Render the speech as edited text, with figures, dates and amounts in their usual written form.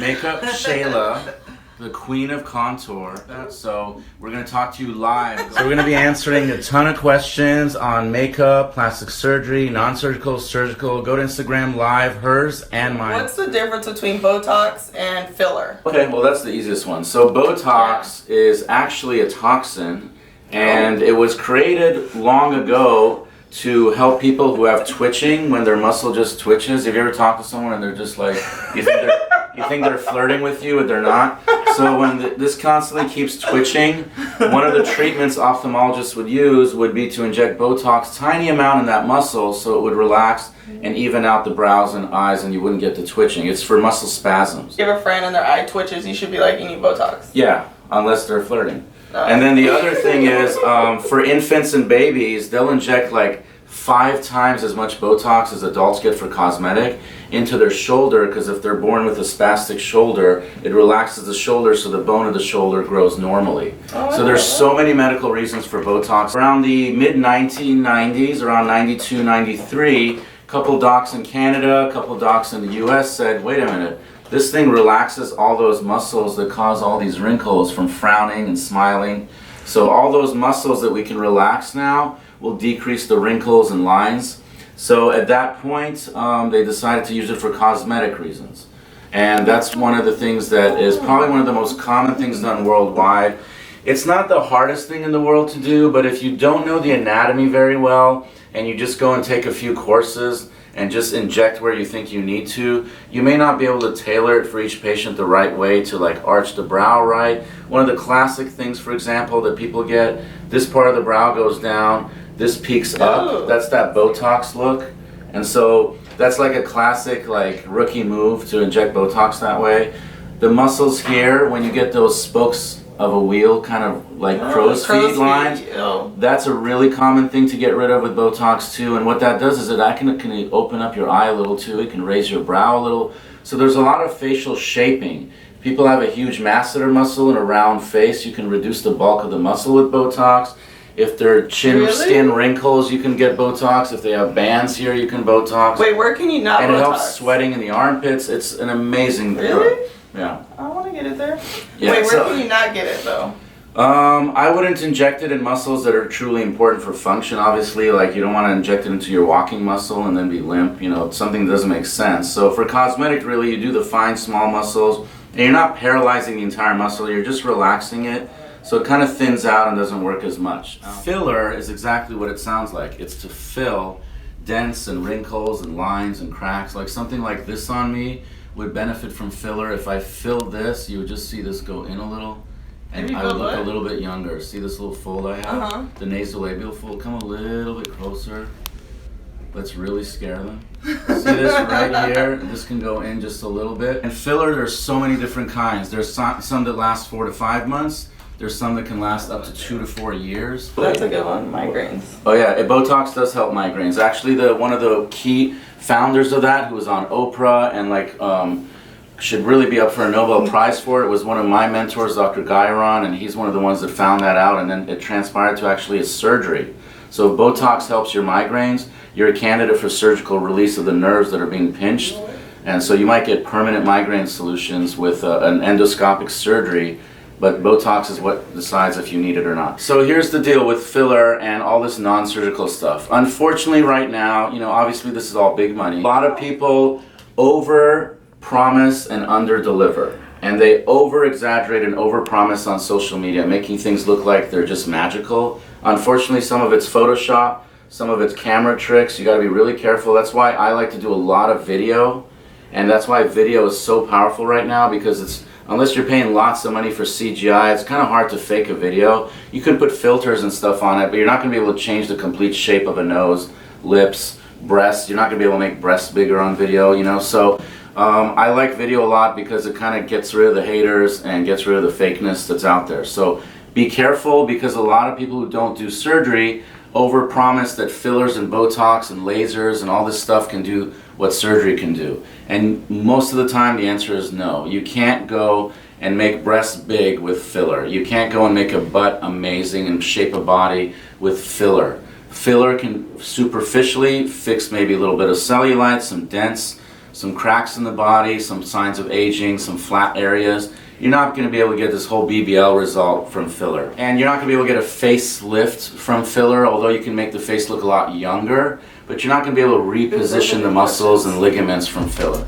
Makeup Shayla, the queen of contour. So we're going to talk to you live. So we're going to be answering a ton of questions on makeup, plastic surgery, non-surgical, surgical. Go to Instagram live, hers and mine. What's the difference between Botox and filler? Okay, well that's the easiest one. So Botox is actually a toxin, and it was created long ago to help people who have twitching when their muscle just twitches. Have you ever talked to someone and they're just like, you think they're flirting with you, but they're not? So when this constantly keeps twitching, one of the treatments ophthalmologists would use would be to inject Botox, tiny amount in that muscle, so it would relax and even out the brows and eyes, and you wouldn't get the twitching. It's for muscle spasms. If you have a friend and their eye twitches, you should be like, you need Botox. Yeah, unless they're flirting. And then the other thing is, for infants and babies, they'll inject like 5 times as much Botox as adults get for cosmetic into their shoulder, because if they're born with a spastic shoulder, it relaxes the shoulder so the bone of the shoulder grows normally. So there's so many medical reasons for Botox. Around the mid-1990s, around 92, 93, a couple docs in Canada, a couple docs in the US said, wait a minute, this thing relaxes all those muscles that cause all these wrinkles from frowning and smiling. So all those muscles that we can relax now will decrease the wrinkles and lines. So at that point, they decided to use it for cosmetic reasons. And that's one of the things that is probably one of the most common things done worldwide. It's not the hardest thing in the world to do, but if you don't know the anatomy very well, and you just go and take a few courses, and just inject where you think you need to, you may not be able to tailor it for each patient the right way to like arch the brow right. One of the classic things, for example, that people get, this part of the brow goes down, this peaks up, that's that Botox look. And so that's like a classic like rookie move to inject Botox that way. The muscles here, when you get those spokes of a wheel, kind of like crow's feet lines. That's a really common thing to get rid of with Botox too. And what that does is it can open up your eye a little too. It can raise your brow a little. So there's a lot of facial shaping. People have a huge masseter muscle and a round face. You can reduce the bulk of the muscle with Botox. If they're chin skin wrinkles, you can get Botox. If they have bands here, you can Botox. Wait, where can you not And Botox? It helps sweating in the armpits. It's an amazing drug. Yeah. I want to get it there. Yeah, wait, where can you not get it though? I wouldn't inject it in muscles that are truly important for function. Obviously, like you don't want to inject it into your walking muscle and then be limp. You know, it's something that doesn't make sense. So for cosmetic, really, you do the fine, small muscles, and you're not paralyzing the entire muscle. You're just relaxing it, so it kind of thins out and doesn't work as much. Filler is exactly what it sounds like. It's to fill dents and wrinkles and lines and cracks. Like something like this on me would benefit from filler. If I filled this, you would just see this go in a little, and I would look a little bit younger. See this little fold I have? The nasolabial fold. Come a little bit closer. Let's really scare them. See this right here? This can go in just a little bit. And filler, there's so many different kinds. There's some that last 4 to 5 months. There's some that can last up to 2 to 4 years. That's a good one, migraines. Oh yeah, Botox does help migraines. Actually, one of the key founders of that, who was on Oprah and like should really be up for a Nobel Prize for it, was one of my mentors, Dr. Ghavami, and he's one of the ones that found that out, and then it transpired to actually a surgery. So if Botox helps your migraines, you're a candidate for surgical release of the nerves that are being pinched, and so you might get permanent migraine solutions with an endoscopic surgery. But Botox is what decides if you need it or not. So here's the deal with filler and all this non-surgical stuff. Unfortunately right now, you know, obviously this is all big money. A lot of people over-promise and under-deliver. And they over-exaggerate and over-promise on social media, making things look like they're just magical. Unfortunately, some of it's Photoshop, some of it's camera tricks. You gotta be really careful. That's why I like to do a lot of video. And that's why video is so powerful right now, because unless you're paying lots of money for CGI, it's kind of hard to fake a video. You could put filters and stuff on it, but you're not going to be able to change the complete shape of a nose, lips, breasts. You're not going to be able to make breasts bigger on video, you know. So I like video a lot because it kind of gets rid of the haters and gets rid of the fakeness that's out there. So be careful, because a lot of people who don't do surgery overpromise that fillers and Botox and lasers and all this stuff can do what surgery can do. And most of the time the answer is no. You can't go and make breasts big with filler. You can't go and make a butt amazing and shape a body with filler. Filler can superficially fix maybe a little bit of cellulite, some dents, some cracks in the body, some signs of aging, some flat areas, you're not going to be able to get this whole BBL result from filler. And you're not going to be able to get a facelift from filler, although you can make the face look a lot younger, but you're not going to be able to reposition the muscles and ligaments from filler.